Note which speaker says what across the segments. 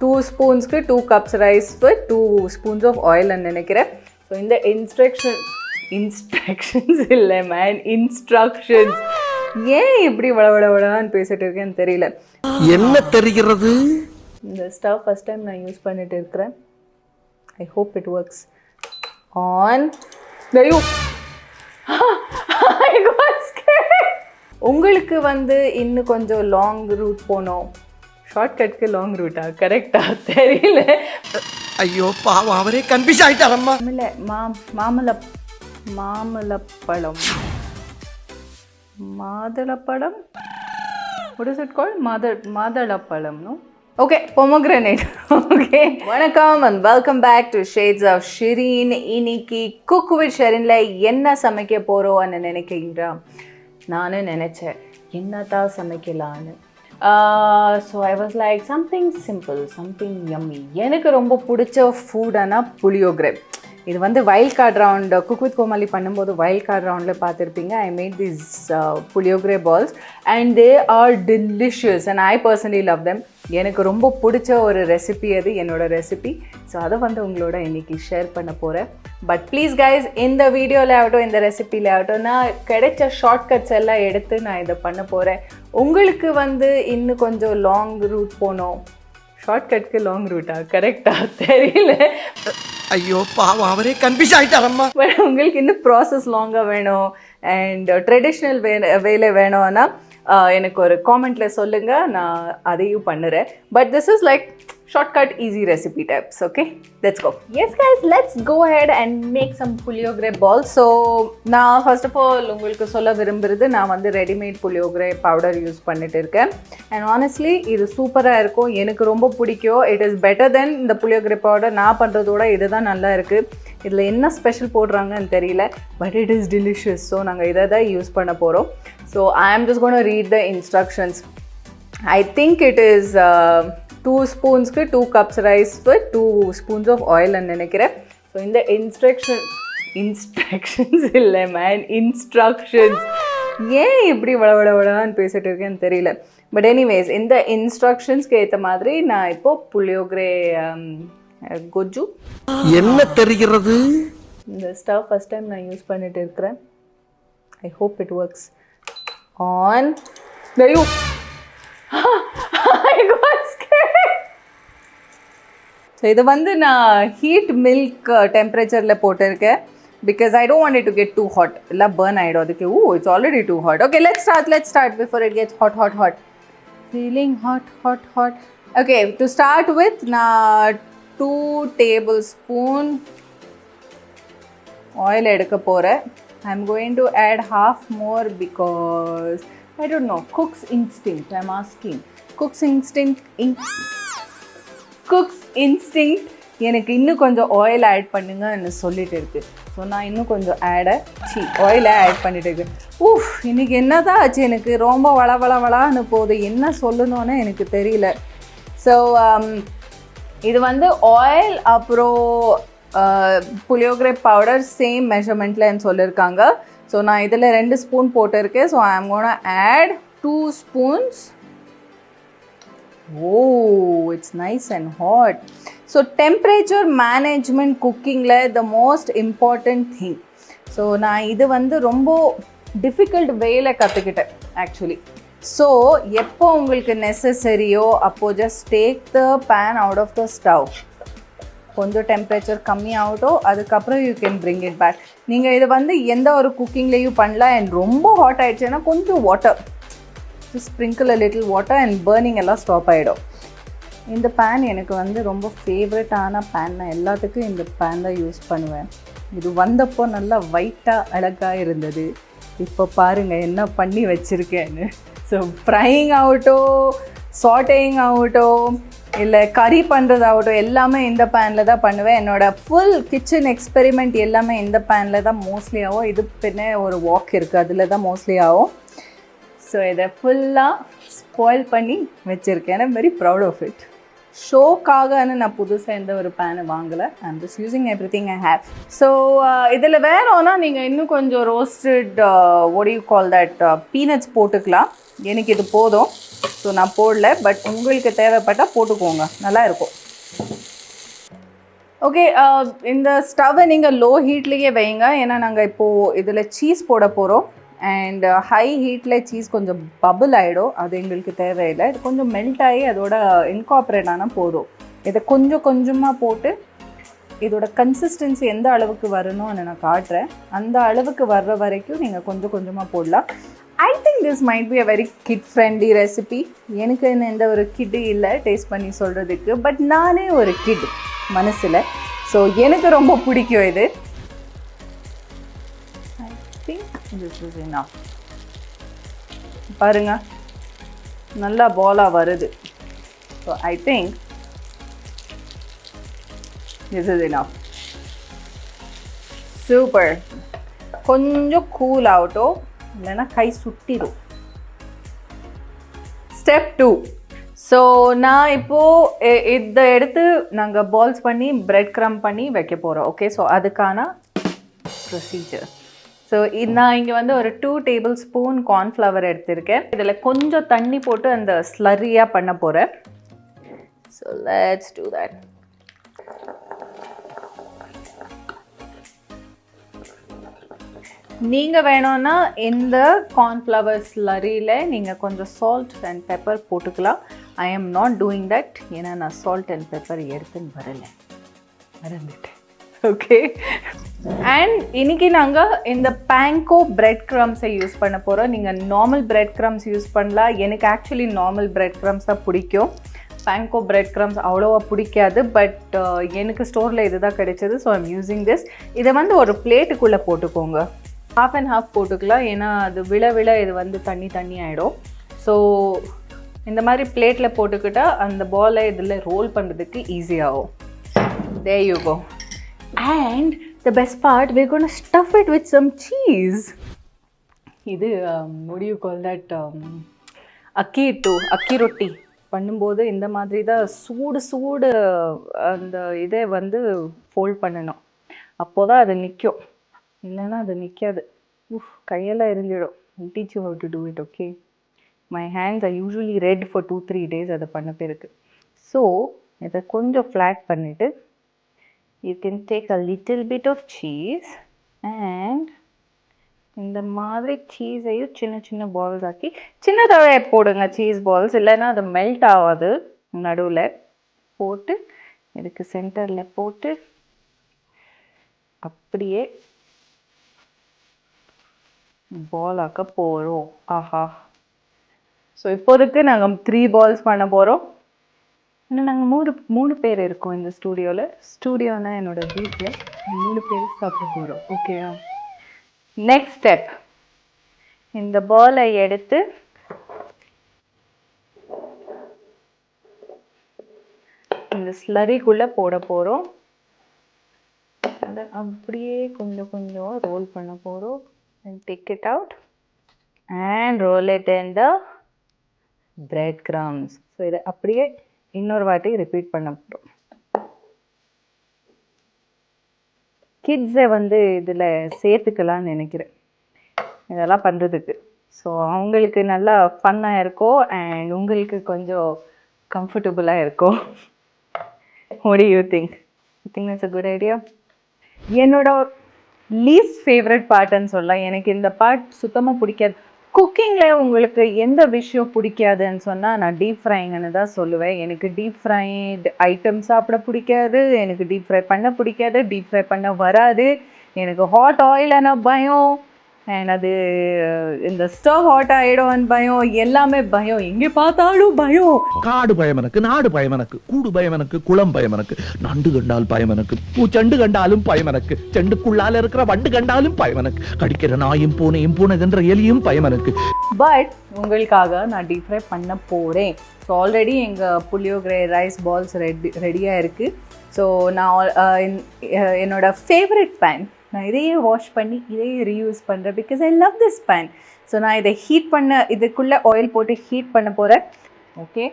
Speaker 1: 2 spoons 2 cups rice with 2 spoons of oil and நினைக்கிறேன். So இந்த instructions இல்லை man, instructions. ஏன் இப்படி வளவளவளன்னு பேசிட்டு இருக்கேன்னு தெரியல.
Speaker 2: என்ன தெரிகிறது?
Speaker 1: இந்த ஸ்டவ் ஃபர்ஸ்ட் டைம் நான் யூஸ் பண்ணிட்டு இருக்கிறேன். I hope it works. On. There you. I got scared. உங்களுக்கு இன்னும் கொஞ்சம் லாங் ரூட் போனோம். ஷார்ட்கட்க்கு லாங் ரூட்டா கரெக்டா தெரியல.
Speaker 2: ஐயோ பாவம் அவரே கன்ஃபியூஸ் ஆயிட்டாரம்மா.
Speaker 1: இல்ல மாமலப்பழம். மாதுளப்பழம். What is it called? மாதுளப்பழம், no? Okay, pomegranate. Okay. Vanakkam and welcome back to Shades of Sherin. இன்னைக்கு cook with Sherin ல என்ன சமைக்க போறோம்னு நினைக்கிறீங்களா? நானே நினைச்சேன் என்னதான் சமைக்கலாம்னு. So I was like something simple, something yummy. எனக்கு ரொம்ப பிடிச்ச ஃபுட்னா புளியோகரை. இது wild card round cook with Comali பண்ணும்போது வைல்ட் கார்ட் ரவுண்டில் பார்த்துருப்பீங்க. I made these puliyogare balls and they are delicious and I personally love them. எனக்கு ரொம்ப பிடிச்ச ஒரு ரெசிபி அது, என்னோடய ரெசிபி. ஸோ அதை உங்களோட இன்றைக்கி ஷேர் பண்ண போகிறேன். பட் ப்ளீஸ் கைஸ், இந்த வீடியோவில் ஆகட்டும் இந்த ரெசிபியில் ஆகட்டும் நான் கிடைச்ச ஷார்ட்கட்ஸ் எல்லாம் எடுத்து நான் இதை பண்ண போகிறேன். உங்களுக்கு இன்னும் கொஞ்சம் லாங் ரூட் போனோம். ஷார்ட்கட்க்கு லாங் ரூட்டா கரெக்டா தெரியல.
Speaker 2: ஐயோ பாவம் அவரே கன்ஃபியூஸ் ஆயிட்டாரம்மா.
Speaker 1: உங்களுக்கு இன்னும் ப்ராசஸ் லாங்காக வேணும் அண்ட் ட்ரெடிஷ்னல் வேலை வேணும்னா எனக்கு ஒரு காமெண்ட்டில் சொல்லுங்கள், நான் அதையும் பண்ணுறேன். But this is like shortcut easy recipe tips. Okay, let's go. Yes guys, let's go ahead and make some puliyogare balls. So நான் first of all உங்களுக்கு சொல்ல விரும்புறது நான் ரெடிமேட் புளியோகரை பவுடர் யூஸ் பண்ணிட்டு இருக்கேன். அண்ட் ஆனஸ்ட்லி இது சூப்பராக இருக்கும், எனக்கு ரொம்ப பிடிக்கும். இட் இஸ் பெட்டர் தென் இந்த புளியோகரை பவுடர் நான் பண்ணுறதோட இதுதான் நல்லா இருக்குது. இதில் என்ன ஸ்பெஷல் போடுறாங்கன்னு தெரியல, but it is delicious. So நாங்கள் இதை தான் யூஸ் பண்ண போகிறோம். So I am just gonna read the instructions. I think it is 2 spoons 2 cups rice with 2 spoons of oil and நினைக்கிறேன். ஸோ இந்த instructions இல்லை man, instructions. ஏன் இப்படி வளவளவளன்னு பேசிட்டு இருக்கேன்னு தெரியல. பட் எனிவேஸ் இந்த இன்ஸ்ட்ரக்ஷன்ஸ்க்கு ஏற்ற மாதிரி நான் இப்போ புளியோகரை கொஜ்ஜு
Speaker 2: என்ன தெரிகிறது?
Speaker 1: இந்த ஸ்டவ் ஃபர்ஸ்ட் டைம் நான் யூஸ் பண்ணிட்டு இருக்கிறேன். I hope it works. On. There you. I got scared. So இது நான் ஹீட் மில்க் டெம்பரேச்சரில் போட்டிருக்கேன் because I don't want it to get too hot. இல்லை burn ஆகிடும் அதுக்கு. It's already too hot. Okay, let's start before it gets hot. Feeling hot. Okay, to start with நான் 2 tablespoon oil எடுக்க போகிறேன். I'm going to add half more because I don't know, cook's instinct, I'm asking. Cook's instinct எனக்கு இன்னும் கொஞ்சம் oil add பண்ணுங்கன்னு சொல்லிட்டு இருக்கு. So நான் இன்னும் கொஞ்சம் ஆயிலை ஆட் பண்ணிட்டு இருக்கேன். இன்னைக்கு என்னதான் ஆச்சு, எனக்கு ரொம்ப வளவளான்னு போகுது, என்ன சொல்லணும்னு எனக்கு தெரியல. ஸோ இது ஆயில் அப்புறம் புளியோகரை பவுடர் சேம் மெஷர்மெண்ட்லன்னு சொல்லியிருக்காங்க. ஸோ நான் இதில் 2 ஸ்பூன் போட்டிருக்கேன். So I am gonna add 2 spoons. It's nice and hot. So temperature management குக்கிங்கில் the most important thing. So நான் இது ரொம்ப டிஃபிகல்ட் வேல கற்றுக்கிட்டேன் ஆக்சுவலி. ஸோ எப்போ உங்களுக்கு நெசசரியோ அப்போது just take the pan out of the stove. கொஞ்சம் டெம்பரேச்சர் கம்மியாகட்டும், அதுக்கப்புறம் you can bring it back. நீங்கள் இது எந்த ஒரு குக்கிங்லேயும் பண்ணலாம். அண்ட் ரொம்ப ஹாட் ஆகிடுச்சுன்னா கொஞ்சம் water sprinkle a little water and burning எல்லாம் ஸ்டாப் ஆகிடும். இந்த பேன் எனக்கு ரொம்ப ஃபேவரட்டான பேன். நான் எல்லாத்துக்கும் இந்த பேன் தான் யூஸ் பண்ணுவேன். இது வந்தப்போ நல்லா ஒயிட்டாக அழகாக இருந்தது. இப்போ பாருங்கள் என்ன பண்ணி வச்சுருக்கேன்னு. ஸோ ஃப்ரையிங் ஆகட்டும், சாட்டேயிங் ஆகட்டும், இல்லை கறி பண்ணுறதாகட்டும், எல்லாமே இந்த பேனில் தான் பண்ணுவேன். என்னோடய ஃபுல் கிச்சன் எக்ஸ்பெரிமெண்ட் எல்லாமே இந்த பேனில் தான் மோஸ்ட்லி ஆகும். இது பின்னே ஒரு வாக் இருக்குது, அதில் தான் மோஸ்ட்லி ஆகும். ஸோ இதை ஃபுல்லாக ஸ்பாயில் பண்ணி வச்சுருக்கேன். I'm very proud of it. ஷோக்காகன்னு நான் புதுசாக எந்த ஒரு பேனை வாங்கலை. I'm just using everything I have. So இதில் வேணும்னா நீங்கள் இன்னும் கொஞ்சம் roasted what do you call that peanuts போட்டுக்கலாம். எனக்கு இது போதும். ஸோ நான் போடல, பட் உங்களுக்கு தேவைப்பட்டால் போட்டுக்கோங்க, நல்லா இருக்கும். ஓகே, இந்த ஸ்டவ்வை நீங்கள் லோ ஹீட்லேயே வைங்க, ஏன்னா நாங்கள் இப்போது இதில் சீஸ் போட போகிறோம். அண்ட் ஹை ஹீட்டில் சீஸ் கொஞ்சம் பபுள் ஆகிடும், அது எங்களுக்கு தேவையில்லை. இது கொஞ்சம் மெல்ட் ஆகி அதோட இன்கார்பரேட் ஆனால் போதும். இதை கொஞ்சம் கொஞ்சமாக போட்டு இதோட கன்சிஸ்டன்சி எந்த அளவுக்கு வரணும்னு நான் காட்டுறேன். அந்த அளவுக்கு வர்ற வரைக்கும் நீங்கள் கொஞ்சம் கொஞ்சமாக போடலாம். ஐ think this might be a very kit friendly recipe. எனக்கு எந்த ஒரு கிட்டு இல்லை டேஸ்ட் பண்ணி சொல்கிறதுக்கு, பட் நானே ஒரு கிட் மனசில். ஸோ எனக்கு ரொம்ப பிடிக்கும் இது. ஐ திங்க் திஸ் இஸ் இனஃப். பாருங்க, நல்லா பாலாக வருது. So I think this is enough. Super. கொஞ்சம் கூல் ஆகட்டும், இல்லைன்னா கை சுட்டிடும். ஸ்டெப் 2. ஸோ நான் இப்போது இதை எடுத்து நாங்கள் பால்ஸ் பண்ணி பிரெட் க்ரம் பண்ணி வைக்க போகிறோம். ஓகே, ஸோ அதுக்கான ப்ரொசீஜர். ஸோ நான் இங்கே வந்து ஒரு 2 டேபிள் ஸ்பூன் கார்ன்ஃப்ளவர் எடுத்திருக்கேன். இதில் கொஞ்சம் தண்ணி போட்டு அந்த ஸ்லரியாக பண்ண போகிறேன். So let's do that. நீங்கள் வேணும்னா இந்த கார்ன்ஃப்ளவர் ஸ்லரியில் நீங்கள் கொஞ்சம் சால்ட் அண்ட் பெப்பர் போட்டுக்கலாம். I am not doing that, ஏன்னா நான் சால்ட் அண்ட் பெப்பர் எடுத்துன்னு மறந்துட்டேன். ஓகே, அண்ட் இன்றைக்கி நாங்கள் இந்த பேங்கோ பிரெட் க்ரம்ஸை யூஸ் பண்ண போகிறோம். நீங்கள் நார்மல் பிரெட் க்ரம்ஸ் யூஸ் பண்ணலாம். எனக்கு ஆக்சுவலி நார்மல் பிரெட் க்ரம்ஸ் தான் பிடிக்கும். பேங்கோ பிரெட் க்ரம்ஸ் அவ்வளோவா பிடிக்காது, பட் எனக்கு ஸ்டோரில் இது தான் கிடைச்சது. So I'm using this. இதை வந்து ஒரு பிளேட்டுக்குள்ளே போட்டுக்கோங்க. ஹாஃப் அண்ட் ஹாஃப் போட்டுக்கலாம், ஏன்னா அது விழ இது வந்து தண்ணி ஆகிடும். ஸோ இந்த மாதிரி பிளேட்டில் போட்டுக்கிட்டால் அந்த பாலை இதில் ரோல் பண்ணுறதுக்கு ஈஸியாகும். there you go. And the best part, we're going to stuff it with some cheese. இது what do you call that, அக்கி ரொட்டி பண்ணும்போது இந்த மாதிரி தான் சூடு அந்த இதை வந்து ஃபோல்ட் பண்ணணும். அப்போ தான் அது நிற்கும், இல்லைன்னா அது நிற்காது. கையெல்லாம் எரிஞ்சிடும். I'll teach you how to do it, okay? My hands are usually red for 2-3 days அதை பண்ண பிறகு. ஸோ இதை கொஞ்சம் ஃப்ளாட் பண்ணிவிட்டு you can take a little bit of cheese and இந்த மாதிரி சீஸையும் சின்ன பால்ஸ் ஆக்கி சின்னதாகவே போடுங்க சீஸ் பால்ஸ், இல்லைன்னா அது மெல்ட் ஆகாது. நடுவில் போட்டு இதுக்கு சென்டரில் போட்டு அப்படியே பால் ஆக்க போகிறோம். ஆஹா, ஸோ இப்போதைக்கு நாங்கள் 3 பால்ஸ் பண்ண போகிறோம். இன்னும் நாங்கள் 3 பேர் இருக்கோம் இந்த ஸ்டூடியோவில். ஸ்டூடியோனா என்னோடய வீட்டில் 3 பேர் சாப்பிட போகிறோம். ஓகேவா? நெக்ஸ்ட் ஸ்டெப், இந்த பாலை எடுத்து இந்த ஸ்லரிக்குள்ளே போட போகிறோம். அதை அப்படியே கொஞ்சம் ரோல் பண்ண போகிறோம். and take it out and roll it in the bread crumbs. So இதை அப்படியே இன்னொரு வாட்டி ரிப்பீட் பண்ண போகிறோம். கிட்ஸை வந்து இதில் சேர்த்துக்கலான்னு நினைக்கிறேன் இதெல்லாம் பண்ணுறதுக்கு. ஸோ அவங்களுக்கு நல்லா ஃபன்னாக இருக்கும் அண்ட் உங்களுக்கு கொஞ்சம் கம்ஃபர்டபுளாக இருக்கும். what do you think? You think that's a good idea? என்னோட லீஸ்ட் ஃபேவரட் பார்ட்டுன்னு சொல்லலாம். எனக்கு இந்த பார்ட் சுத்தமாக பிடிக்காது. குக்கிங்கில் உங்களுக்கு எந்த விஷயம் பிடிக்காதுன்னு சொன்னால் நான் டீப் ஃப்ரைங்கன்னு தான் சொல்லுவேன். எனக்கு டீப் ஃப்ரைடு ஐட்டம் சாப்பிட பிடிக்காது, எனக்கு டீப் ஃப்ரை பண்ண பிடிக்காது, டீப் ஃப்ரை பண்ண வராது. எனக்கு ஹாட் ஆயிலான பயம், அண்ட் அது இந்த ஸ்டவ் ஹாட் ஆகிடும்னு பயம், எல்லாமே பயம். எங்கே பார்த்தாலும் பயம்.
Speaker 3: காடு பயம் எனக்கு, நாடு பயம் எனக்கு, கூடு பயம் எனக்கு, குளம் பயம் எனக்கு, நண்டு கண்டால் பயம் எனக்கு, பூச்செண்டு கண்டாலும் பயம் எனக்கு, செண்டுக்குள்ளால இருக்கிற வண்டு கண்டாலும் பயம் எனக்கு, கடிக்கிற நாயும் பூனைகின்ற எலியும் பயம் எனக்கு.
Speaker 1: பட் உங்களுக்காக நான் டீப் ஃப்ரை பண்ண போகிறேன். ஸோ ஆல்ரெடி எங்கள் புளியோகரை ரைஸ் பால்ஸ் ரெடியாக இருக்குது. ஸோ நான் என்னோட ஃபேவரட் பேன், நான் இதையே வாஷ் பண்ணி இதையே ரீயூஸ் பண்ணுறேன் because I love this pan. So நான் இதை ஹீட் பண்ண, இதுக்குள்ளே ஆயில் போட்டு ஹீட் பண்ண போகிறேன். ஓகே,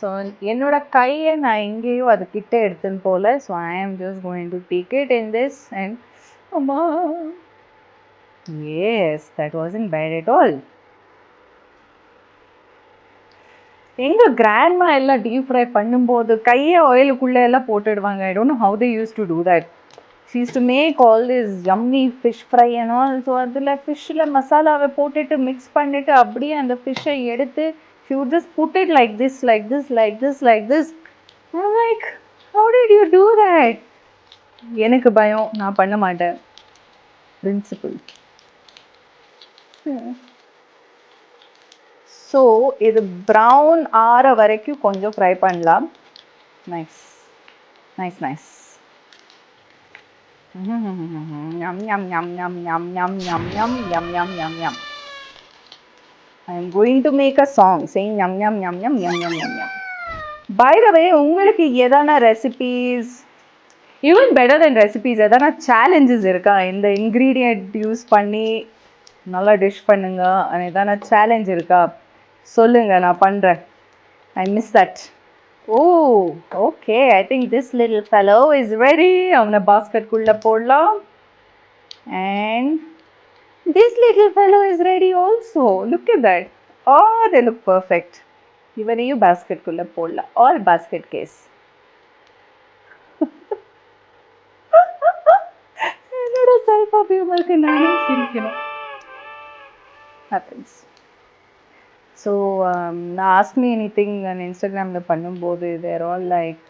Speaker 1: ஸோ என்னோடய கையை நான் எங்கேயோ அது கிட்ட எடுத்துன்னு போகல. So I am just going to take it in this and அம்மா, yes, that wasn't bad at all. எங்கள் கிராண்ட்மா எல்லாம் டீப் ஃப்ரை பண்ணும்போது கையை ஆயிலுக்குள்ளே எல்லாம் போட்டுடுவாங்க. I don't know how they used to do that. She used to make all this yummy fish fry and all. So அதில் ஃபிஷ்ஷில் மசாலாவை போட்டுட்டு மிக்ஸ் பண்ணிவிட்டு அப்படியே அந்த ஃபிஷ்ஷை எடுத்து she would just put it like this like this like this like this. Like how did you do that? எனக்கு பயம், நான் பண்ண மாட்டேன். பிரின்சிபிள். ஸோ இது ப்ரௌன் ஆற வரைக்கும் கொஞ்சம் ஃப்ரை பண்ணலாம். Nice nice nice. Yum yum yum yum yum yum yum yum yum yum yum yum. I am going to make a song saying yum yum yum yum yum yum yum yum. By the way, உங்களுக்கு எதான recipes, even better than recipes, எதான challenges இருக்கா? இந்த ingredient use பண்ணி நல்லா dish பண்ணுங்க, எதான challenge இருக்கா? சொல்லுங்க, நான் பண்ணுறேன். I miss that. Oh okay, I think this little fellow is ready. அவனை பாஸ்கெட்குள்ளே போடலாம். And this little fellow is ready also. Look at that. All they look perfect. இவனையும் பாஸ்கெட்குள்ளே போடலாம். All basket cases. என்னோட செல்ஃப் அபியூமருக்கு நானே சிரிக்கணும். ஹேப்பன்ஸ். ஸோ நான் ஆஸ்க் மீ எனி திங் நான் இன்ஸ்டாகிராமில் பண்ணும்போது they're all like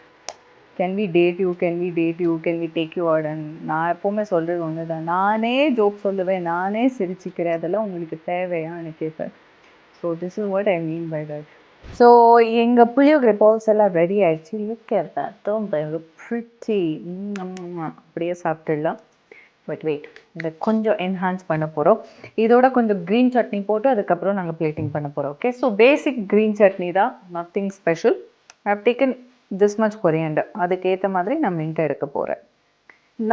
Speaker 1: can we date you, can we date you, can we take you out. And நான் எப்போவுமே சொல்கிறது ஒன்று தான், நானே ஜோக் சொல்லுவேன், நானே சிரிச்சிக்கிறேன், அதெல்லாம் உங்களுக்கு தேவையான்னு கேட்பேன். So this is what I mean by that. So எங்கள் புளியோகரை பால்ஸ் எல்லாம் ரெடி ஆகிடுச்சு. Look at that, pretty. அப்படியே சாப்பிட்டுடலாம். பட் வெயிட், இதை கொஞ்சம் என்ஹான்ஸ் பண்ண போகிறோம். இதோட கொஞ்சம் க்ரீன் சட்னி போட்டு அதுக்கப்புறம் நாங்கள் பிளேட்டிங் பண்ண போகிறோம். Okay, so basic green chutney தான், nothing special. I have taken this much coriander. அதுக்கேற்ற மாதிரி நான் மின்ட் எடுக்க போகிறேன்.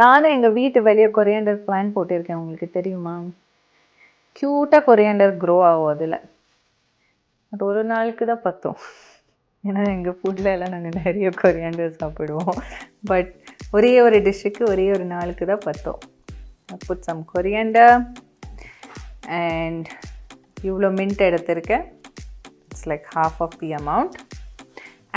Speaker 1: நானும் எங்கள் வீட்டு வெளியே கொரியாண்டர் பிளான் போட்டிருக்கேன், உங்களுக்கு தெரியுமா? க்யூட்டாக கொரியாண்டர் க்ரோ ஆகும் அதில். அது ஒரு நாளுக்கு தான் பற்றும். ஏன்னா எங்கள் ஃபுட்டில் எல்லாம் நாங்கள் நிறைய கொரியாண்டர் சாப்பிடுவோம். பட் ஒரே ஒரு டிஷ்ஷுக்கு ஒரே ஒரு நாளுக்கு தான் பற்றும். I put some coriander and இவ்வளோ மின்ட் எடுத்திருக்கேன். It's like half of the amount.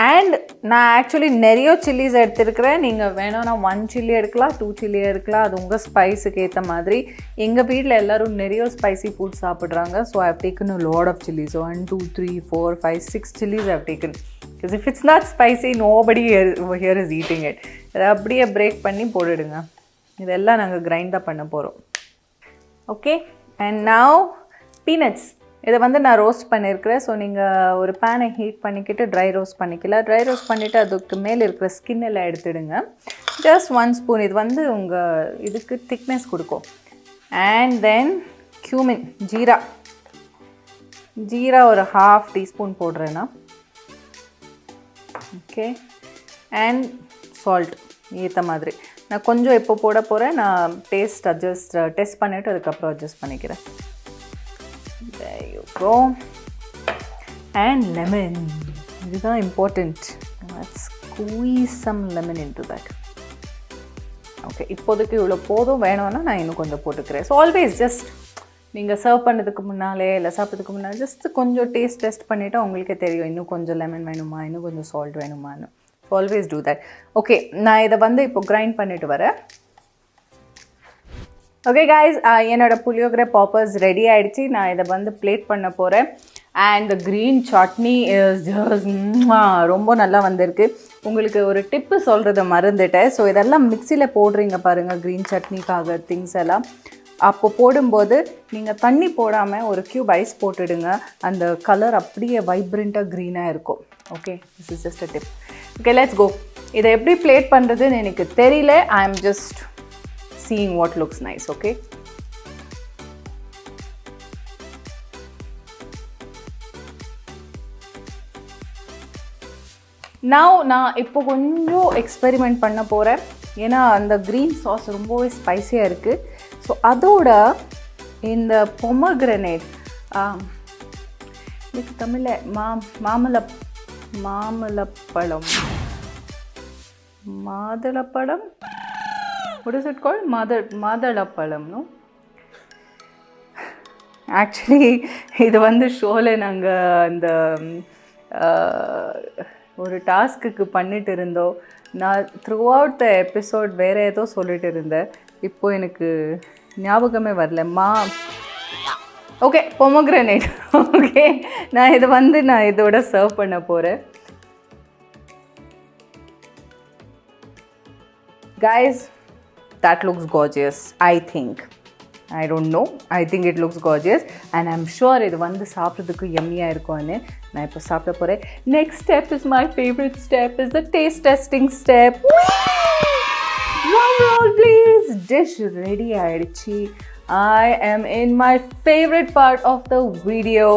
Speaker 1: And நான் ஆக்சுவலி நிறைய சில்லிஸ் எடுத்துருக்கிறேன். நீங்கள் வேணும்னா 1 சில்லி எடுக்கலாம், 2 சில்லி எடுக்கலாம், அது உங்கள் ஸ்பைஸுக்கு ஏற்ற மாதிரி. எங்கள் வீட்டில் எல்லோரும் நிறைய ஸ்பைசி ஃபுட் சாப்பிட்றாங்க. So I have taken a lot of chillies. 1 2 3 4 5 6 chillies I have taken. Because if it's not spicy nobody here is eating it. அதை அப்படியே பிரேக் பண்ணி போட்டுடுங்க. இதெல்லாம் நாங்கள் கிரைண்ட் தான் பண்ண போகிறோம். Okay, and now peanuts. இதை வந்து நான் ரோஸ்ட் பண்ணியிருக்கிறேன். ஸோ நீங்கள் ஒரு பேனை ஹீட் பண்ணிக்கிட்டு ட்ரை ரோஸ்ட் பண்ணிக்கலாம். ட்ரை ரோஸ்ட் பண்ணிவிட்டு அதுக்கு மேலே இருக்கிற ஸ்கின் எல்லாம் எடுத்துடுங்க. Just 1 spoon. இது வந்து உங்கள் இதுக்கு திக்னஸ் கொடுக்கும். அண்ட் தென் கியூமின், ஜீரா ஒரு 1/2 டீஸ்பூன் போடுறேன்னா. ஓகே, அண்ட் சால்ட் ஏற்ற மாதிரி. நான் கொஞ்சம் இப்போ போட போகிறேன். நான் டெஸ்ட் பண்ணிவிட்டு அதுக்கப்புறம் அட்ஜஸ்ட் பண்ணிக்கிறேன். There you go. And lemon. இதுதான் important. Let's squeeze some lemon into that. Okay, இப்போதைக்கு இவ்வளோ போதும். வேணும்னா நான் இன்னும் கொஞ்சம் போட்டுக்கிறேன். ஸோ ஆல்வேஸ் ஜஸ்ட் நீங்கள் சர்வ் பண்ணதுக்கு முன்னாலே இல்லை சாப்பிட்றதுக்கு முன்னாலே ஜஸ்ட் கொஞ்சம் டேஸ்ட் பண்ணிவிட்டு உங்களுக்கே தெரியும் இன்னும் கொஞ்சம் லெமன் வேணுமா, இன்னும் கொஞ்சம் சால்ட் வேணுமான்னு. So always do that. Okay, நான் இதை வந்து இப்போ கிரைண்ட் பண்ணிவிட்டு வரேன். ஓகே காய்ஸ், என்னோட புளியோகரை பாப்பர்ஸ் ரெடி ஆகிடுச்சு. நான் இதை வந்து பிளேட் பண்ண போகிறேன். And the green chutney is just ரொம்ப நல்லா வந்திருக்கு. உங்களுக்கு ஒரு டிப்பு சொல்கிறத மறந்துட்டேன். ஸோ இதெல்லாம் மிக்சியில் போடுறீங்க பாருங்கள், க்ரீன் சட்னிக்காக திங்ஸ் எல்லாம். அப்போ போடும்போது நீங்கள் தண்ணி போடாமல் ஒரு க்யூப் ஐஸ் போட்டுடுங்க. அந்த கலர் அப்படியே வைப்ரண்ட்டாக க்ரீனாக இருக்கும். Okay, this is just a tip. Okay, let's go. இதை எப்படி பிளேட் பண்ணுறதுன்னு எனக்கு தெரியல. I am just seeing what looks nice. Okay, now நான் இப்போ கொஞ்சம் எக்ஸ்பெரிமெண்ட் பண்ண போகிறேன். ஏன்னா அந்த க்ரீன் சாஸ் ரொம்பவே ஸ்பைஸியாக இருக்குது. ஸோ அதோட இந்த பொமக்ரனேட், இதுக்கு தமிழில் மாதுளப்பழம் what is it called? மாதுளப்பழம். நோ, ஆக்சுவலி இது வந்து ஷோவில் நாங்கள் இந்த ஒரு டாஸ்க்குக்கு பண்ணிட்டு இருந்தோம். நான் த்ரூ அவுட் த எபிசோட் வேறு ஏதோ சொல்லிட்டு இருந்தேன். இப்போது எனக்கு ஞாபகமே வரலம்மா. Okay, pomegranate. ஓகே, நான் இதை நான் இதோட சர்வ் பண்ண போகிறேன். Guys, that looks gorgeous, I think. I don't know. I think it looks gorgeous and I'm sure இது சாப்பிட்றதுக்கு எம்மியாக இருக்கும்னு நான் இப்போ சாப்பிட போகிறேன். Next step is my favorite step, is the taste testing step. Drum roll please. Dish ready ஆயிடுச்சு. I am in my favorite part of the video.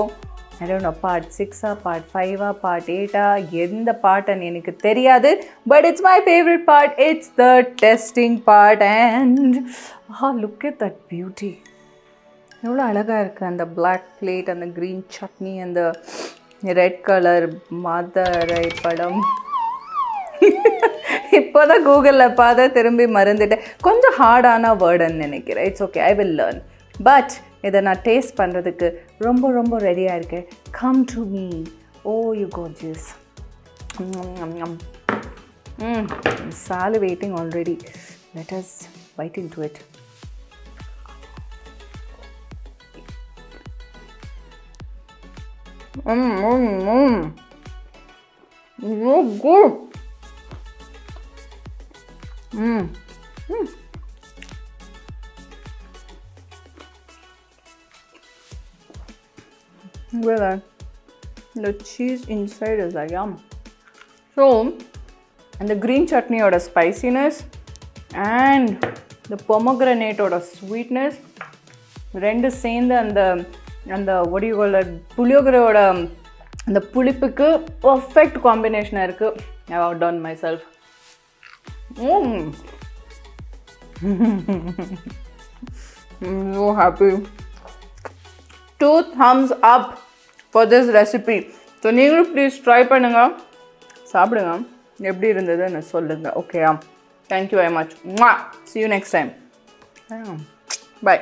Speaker 1: I don't know, part 6 part 5 part 8 எந்த பார்ட்னு எனக்கு தெரியாது, but it's my favorite part. It's the testing part and look at that beauty. எவ்வளோ அழகாக இருக்குது அந்த black plate and the green chutney and the red color Madurai படம். இப்போ தான் கூகுளில் பார்த்தா திரும்பி மறந்துட்டேன். கொஞ்சம் ஹார்டான வேர்டுன்னு நினைக்கிறேன். It's okay, I will learn. But இதை நான் டேஸ்ட் பண்ணுறதுக்கு ரொம்ப ரொம்ப ரெடியாக இருக்கேன். Come to me. Oh you gorgeous. salivating already. Let us bite into it. So good. Well, the cheese inside is like yum. So, and the green chutney oda spiciness and the pomegranate oda sweetness rendu சேர்ந்து அந்த what do you call it, puliyogare oda அந்த புளிப்புக்கு perfect combination இருக்கு. I have outdone myself. I'm so happy. 2 thumbs up for this recipe. So நீங்களும் please try பண்ணுங்க, சாப்பிடுங்க, எப்படி இருந்ததுன்னு சொல்லுங்க. ஓகேயா? Thank you very much. See you next time. Bye.